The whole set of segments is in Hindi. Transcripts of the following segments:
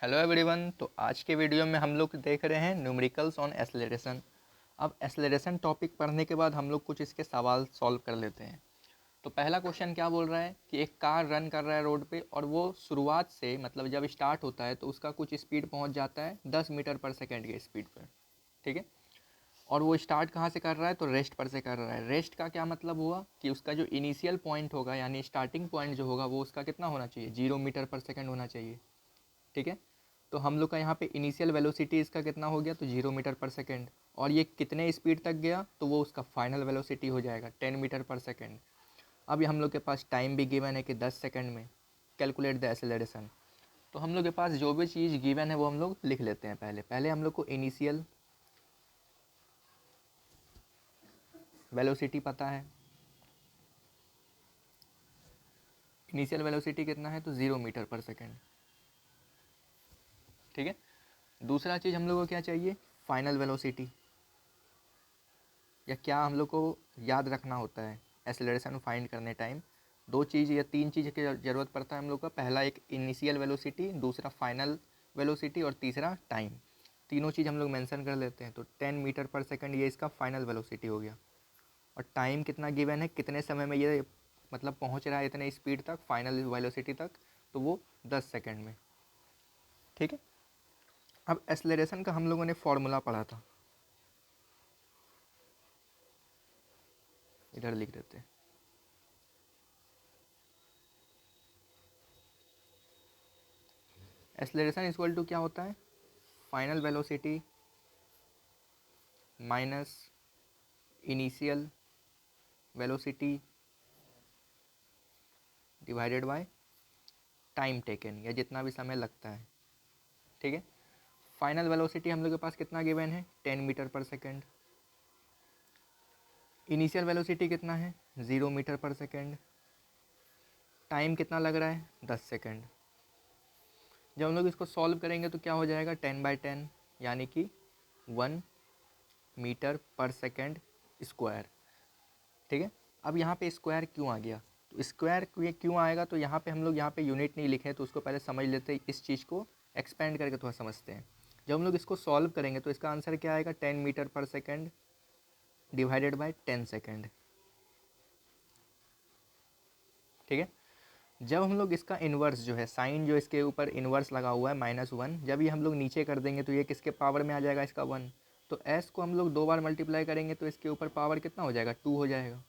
Hello everyone. तो आज के वीडियो में हम लोग देख रहे हैं न्यूमेरिकल्स ऑन एक्सेलरेशन। अब एक्सेलरेशन टॉपिक पढ़ने के बाद हम लोग कुछ इसके सवाल सॉल्व कर लेते हैं। तो पहला क्वेश्चन क्या बोल रहा है कि एक कार रन कर रहा है रोड पे और वो शुरुआत से मतलब जब स्टार्ट होता है तो उसका कुछ स्पीड पहुंच जाता है 10 मीटर पर सेकेंड के स्पीड पर। ठीक है। और वो स्टार्ट कहाँ से कर रहा है तो रेस्ट पर से कर रहा है। रेस्ट का क्या मतलब हुआ कि उसका जो इनिशियल पॉइंट होगा यानी स्टार्टिंग पॉइंट जो होगा वो उसका कितना होना चाहिए, 0 मीटर पर सेकेंड होना चाहिए। ठीक है। तो हम लोग का यहाँ पे इनिशियल वेलोसिटी इसका कितना हो गया तो 0 मीटर पर सेकेंड। और ये कितने स्पीड तक गया तो वो उसका फाइनल वेलोसिटी हो जाएगा 10 मीटर पर सेकेंड। अब ये हम लोग के पास टाइम भी गिवन है कि 10 सेकेंड में कैलकुलेट द एक्सेलरेशन। तो हम लोग के पास जो भी चीज़ गिवन है वो हम लोग लिख लेते हैं। पहले पहले हम लोग को इनिशियल वेलोसिटी पता है। इनिशियल वेलोसिटी कितना है तो 0 मीटर पर सेकेंड। ठीक है। दूसरा चीज़ हम लोग को क्या चाहिए, फाइनल वेलोसिटी, या क्या हम लोग को याद रखना होता है एक्सेलरेशन फाइंड करने टाइम। दो चीज़ या तीन चीज़ की ज़रूरत पड़ता है हम लोग का। पहला एक इनिशियल वेलोसिटी, दूसरा फाइनल वेलोसिटी और तीसरा टाइम। तीनों चीज़ हम लोग मेंशन कर लेते हैं। तो 10 मीटर पर सेकेंड ये इसका फाइनल वेलोसिटी हो गया। और टाइम कितना गिवन है, कितने समय में ये मतलब पहुंच रहा है इतने स्पीड तक फाइनल वेलोसिटी तक, तो वो 10 सेकेंड में। ठीक है। अब एक्सेलरेशन का हम लोगों ने फॉर्मूला पढ़ा था, इधर लिख देते हैं। एक्सेलरेशन इक्वल टू क्या होता है, final velocity minus initial velocity divided by time taken, या जितना भी समय लगता है। ठीक है। फाइनल वेलोसिटी हम लोग के पास कितना गिवन है 10 मीटर पर सेकेंड। इनिशियल वेलोसिटी कितना है 0 मीटर पर सेकेंड। टाइम कितना लग रहा है 10 सेकेंड। जब हम लोग इसको सॉल्व करेंगे तो क्या हो जाएगा 10/10 यानी कि 1 मीटर पर सेकेंड स्क्वायर। ठीक है। अब यहाँ पे स्क्वायर क्यों आ गया, तो स्क्वायर क्यों आएगा, तो यहाँ पे हम लोग यहाँ पे यूनिट नहीं लिखे तो उसको पहले समझ लेते हैं। इस चीज़ को एक्सपेंड करके थोड़ा समझते हैं। जब हम लोग इसको सॉल्व करेंगे तो इसका आंसर क्या आएगा 10 मीटर पर सेकेंड डिवाइडेड बाय 10 सेकेंड। ठीक है। जब हम लोग इसका इन्वर्स जो है साइन जो इसके ऊपर इन्वर्स लगा हुआ है -1, जब ये हम लोग नीचे कर देंगे तो ये किसके पावर में आ जाएगा, इसका 1। तो s को हम लोग 2 बार मल्टीप्लाई करेंगे तो इसके ऊपर पावर कितना हो जाएगा 2 हो जाएगा,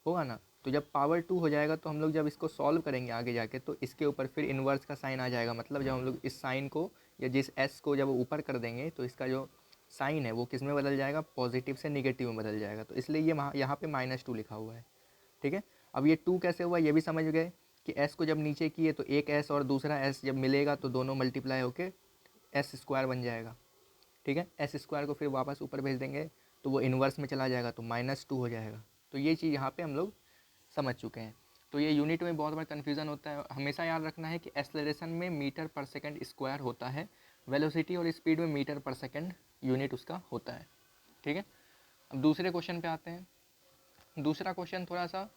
होगा ना। तो जब पावर 2 हो जाएगा तो हम लोग जब इसको सॉल्व करेंगे आगे जाके तो इसके ऊपर फिर इन्वर्स का साइन आ जाएगा। मतलब जब हम लोग इस साइन को या जिस s को जब ऊपर कर देंगे तो इसका जो साइन है वो किस में बदल जाएगा, पॉजिटिव से निगेटिव में बदल जाएगा। तो इसलिए ये यहाँ पे -2 लिखा हुआ है। ठीक है। अब ये 2 कैसे हुआ ये भी समझ गए कि s को जब नीचे किए तो एक s और दूसरा s जब मिलेगा तो दोनों मल्टीप्लाई होके s स्क्वायर बन जाएगा। ठीक है। s स्क्वायर को फिर वापस ऊपर भेज देंगे तो वो इन्वर्स में चला जाएगा तो -2 हो जाएगा। तो ये चीज़ यहाँ पे हम लोग समझ चुके हैं। तो ये यूनिट में बहुत बार कन्फ्यूज़न होता है। हमेशा याद रखना है कि एक्सेलरेशन में मीटर पर सेकेंड स्क्वायर होता है, वेलोसिटी और स्पीड में मीटर पर सेकेंड यूनिट उसका होता है। ठीक है। अब दूसरे क्वेश्चन पे आते हैं। दूसरा क्वेश्चन थोड़ा सा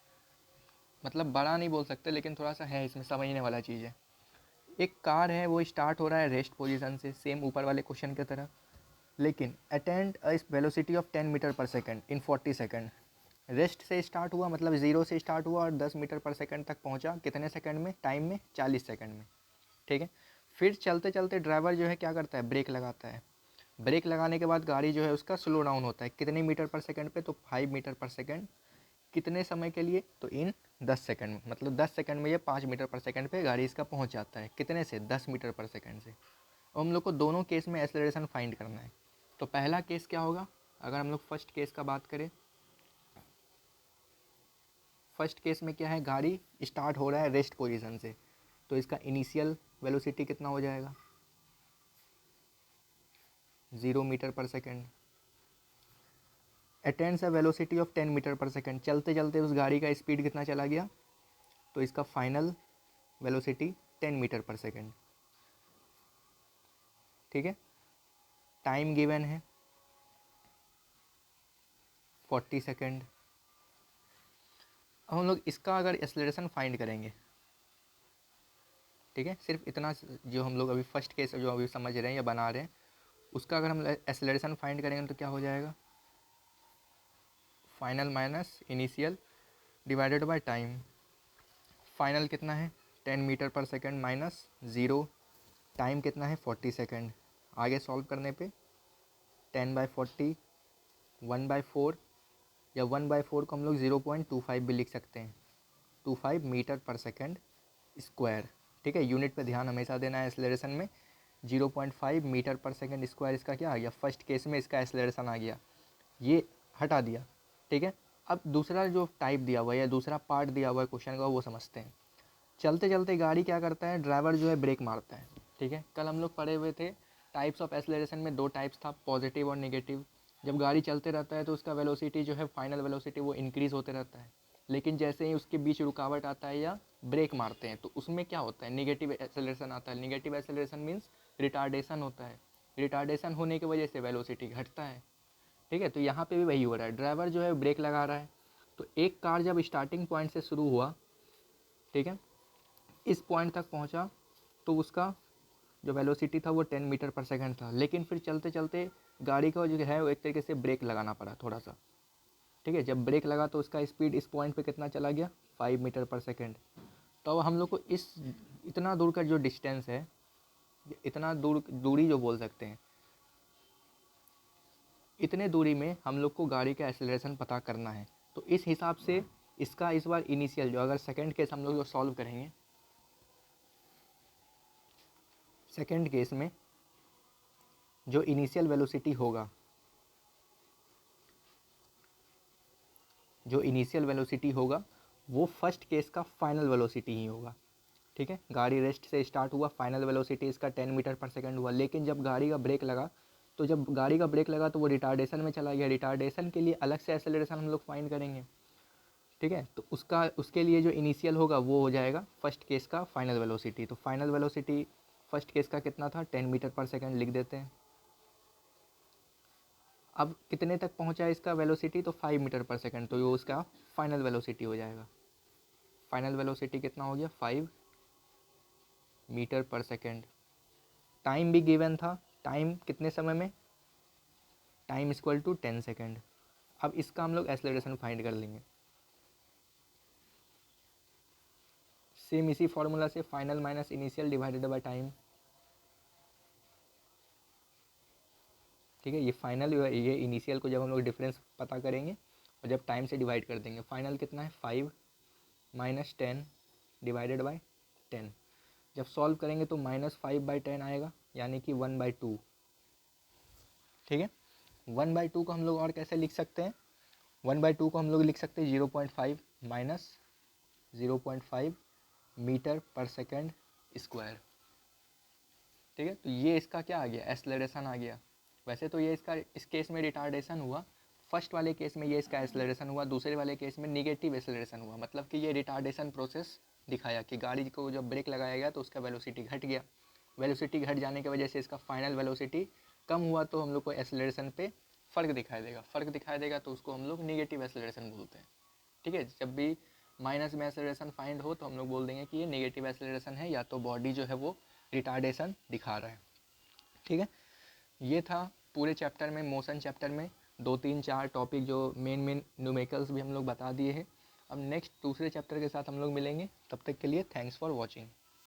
मतलब बड़ा नहीं बोल सकते लेकिन थोड़ा सा है, इसमें समझने वाला चीज़ है। एक कार है वो स्टार्ट हो रहा है रेस्ट पोजीशन से, सेम ऊपर वाले क्वेश्चन की तरह, लेकिन अटेंड इस वेलोसिटी ऑफ 10 मीटर पर सेकेंड इन 40 सेकेंड। रेस्ट से स्टार्ट हुआ मतलब ज़ीरो से स्टार्ट हुआ और 10 मीटर पर सेकेंड तक पहुंचा कितने सेकंड में, टाइम में 40 सेकंड में। ठीक है। फिर चलते चलते ड्राइवर जो है क्या करता है, ब्रेक लगाता है। ब्रेक लगाने के बाद गाड़ी जो है उसका स्लो डाउन होता है कितने मीटर पर सेकंड पे, तो 5 मीटर पर सेकंड। कितने समय के लिए, तो इन 10 सेकंड में। मतलब 10 सेकंड में ये 5 मीटर पर सेकंड पे गाड़ी इसका पहुंच जाता है कितने से, 10 मीटर पर सेकंड से। और हम लोग को दोनों केस में एक्सेलरेशन फाइंड करना है। तो पहला केस क्या होगा, अगर हम लोग फर्स्ट केस का बात करें, फर्स्ट केस में क्या है, गाड़ी स्टार्ट हो रहा है रेस्ट पोजीशन से, तो इसका इनिशियल वेलोसिटी कितना हो जाएगा 0 meter per second. Attends a velocity of 10 meter per second, चलते चलते उस गाड़ी का स्पीड कितना चला गया, तो इसका final velocity 10 meter per second. ठीक है। टाइम गिवन है 40 सेकंड। अब हम लोग इसका अगर एक्सेलरेशन फाइंड करेंगे, ठीक है। सिर्फ इतना जो हम लोग अभी फर्स्ट केस जो अभी समझ रहे हैं या बना रहे हैं, उसका अगर हम एक्सेलरेशन फाइंड करेंगे तो क्या हो जाएगा, final minus initial divided by time. Final कितना है 10 मीटर पर सेकेंड माइनस 0, टाइम कितना है 40 सेकेंड। आगे सॉल्व करने पे 10/40 1/4 या 1/4 को हम लोग 0.25 भी लिख सकते हैं, 25 मीटर पर सेकेंड स्क्वायर। ठीक है, यूनिट पे ध्यान हमेशा देना है एक्सेलरेशन में। 0.5 मीटर पर सेकेंड स्क्वायर इसका क्या आ गया, फर्स्ट केस में इसका एक्सेलरेशन आ गया, ये हटा दिया। ठीक है, अब दूसरा जो टाइप दिया हुआ है या दूसरा पार्ट दिया हुआ है क्वेश्चन का वो समझते हैं। चलते चलते गाड़ी क्या करता है, ड्राइवर जो है ब्रेक मारता है। ठीक है, कल हम लोग पढ़े हुए थे टाइप्स ऑफ एक्सेलरेशन में 2 टाइप्स था, पॉजिटिव और नेगेटिव। जब गाड़ी चलते रहता है तो उसका वेलोसिटी जो है फाइनल वेलोसिटी वो इंक्रीज़ होते रहता है, लेकिन जैसे ही उसके बीच रुकावट आता है या ब्रेक मारते हैं तो उसमें क्या होता है, नेगेटिव एक्सेलरेशन आता है। नेगेटिव एक्सेलरेशन मीन्स रिटार्डेशन होता है, रिटार्डेशन होने की वजह से वेलोसिटी घटता है। ठीक है, तो यहाँ पे भी वही हो रहा है, ड्राइवर जो है ब्रेक लगा रहा है। तो एक कार जब स्टार्टिंग पॉइंट से शुरू हुआ, ठीक है, इस पॉइंट तक पहुँचा तो उसका जो वेलोसिटी था वो 10 मीटर पर सेकंड था, लेकिन फिर चलते चलते गाड़ी का जो है वो एक तरीके से ब्रेक लगाना पड़ा थोड़ा सा। ठीक है, जब ब्रेक लगा तो उसका स्पीड इस पॉइंट पे कितना चला गया, 5 मीटर पर सेकंड। तो अब हम लोग को इस इतना दूर का जो डिस्टेंस है, इतना दूरी जो बोल सकते हैं, इतने दूरी में हम लोग को गाड़ी का एक्सेलरेशन पता करना है। तो इस हिसाब से इसका इस बार इनिशियल जो, अगर सेकंड केस हम लोग जो सॉल्व करेंगे, सेकंड केस में जो इनिशियल वेलोसिटी होगा, जो इनिशियल वेलोसिटी होगा वो फर्स्ट केस का फाइनल वेलोसिटी ही होगा। ठीक है, गाड़ी रेस्ट से स्टार्ट हुआ, फाइनल वेलोसिटी इसका 10 मीटर पर सेकंड हुआ, लेकिन जब गाड़ी का ब्रेक लगा तो जब गाड़ी का ब्रेक लगा तो वो रिटार्डेशन में चला गया। रिटार्डेशन के लिए अलग से एक्सेलरेशन हम लोग फाइंड करेंगे। ठीक है, तो उसके लिए जो इनिशियल होगा वो हो जाएगा फर्स्ट केस का फाइनल वेलोसिटी। तो फाइनल वेलोसिटी फर्स्ट केस का कितना था, 10 मीटर पर सेकंड लिख देते हैं। अब कितने तक पहुंचा है इसका वेलोसिटी, तो 5 मीटर पर सेकंड, तो ये उसका फाइनल वेलोसिटी हो जाएगा। फाइनल वेलोसिटी कितना हो गया, 5 मीटर पर सेकंड। टाइम भी गिवन था, टाइम कितने समय में, टाइम इक्वल टू 10 सेकंड। अब इसका हम लोग एक्सेलरेशन फाइंड कर लेंगे, सेम इसी फॉर्मूला से, final minus initial divided by time. ठीक है, ये फाइनल ये इनिशियल को जब हम लोग डिफरेंस पता करेंगे और जब टाइम से डिवाइड कर देंगे, फाइनल कितना है 5 माइनस 10 डिवाइडेड बाय 10। जब सॉल्व करेंगे तो -5/10 आएगा, यानी कि 1/2। ठीक है, 1/2 को हम लोग और कैसे लिख सकते हैं, 1/2 को हम लोग लिख सकते हैं 0.5 माइनस 0.5 मीटर पर सेकेंड स्क्वायर। ठीक है, तो ये इसका क्या आ गया, एक्सेलरेशन आ गया। वैसे तो ये इसका इस केस में रिटार्डेशन हुआ, फर्स्ट वाले केस में ये इसका एक्सेलरेशन हुआ, दूसरे वाले केस में निगेटिव एक्सेलरेशन हुआ। मतलब कि ये रिटार्डेशन प्रोसेस दिखाया कि गाड़ी को जब ब्रेक लगाया गया तो उसका वेलोसिटी घट गया। वेलोसिटी घट जाने की वजह से इसका फाइनल वेलोसिटी कम हुआ, तो हम लोग को एक्सेलरेशन पे फ़र्क दिखाई देगा। फ़र्क दिखाई देगा तो उसको हम लोग निगेटिव एक्सेलरेशन बोलते हैं। ठीक है, जब भी माइनस में एक्सेलरेशन फाइंड हो तो हम लोग बोल देंगे कि ये नेगेटिव एक्सेलरेशन है, या तो बॉडी जो है वो रिटार्डेशन दिखा रहा है। ठीक है, ये था पूरे चैप्टर में, मोशन चैप्टर में 2 3 4 टॉपिक जो मेन न्यूमेरिकल्स भी हम लोग बता दिए हैं। अब नेक्स्ट दूसरे चैप्टर के साथ हम लोग मिलेंगे, तब तक के लिए थैंक्स फॉर वॉचिंग।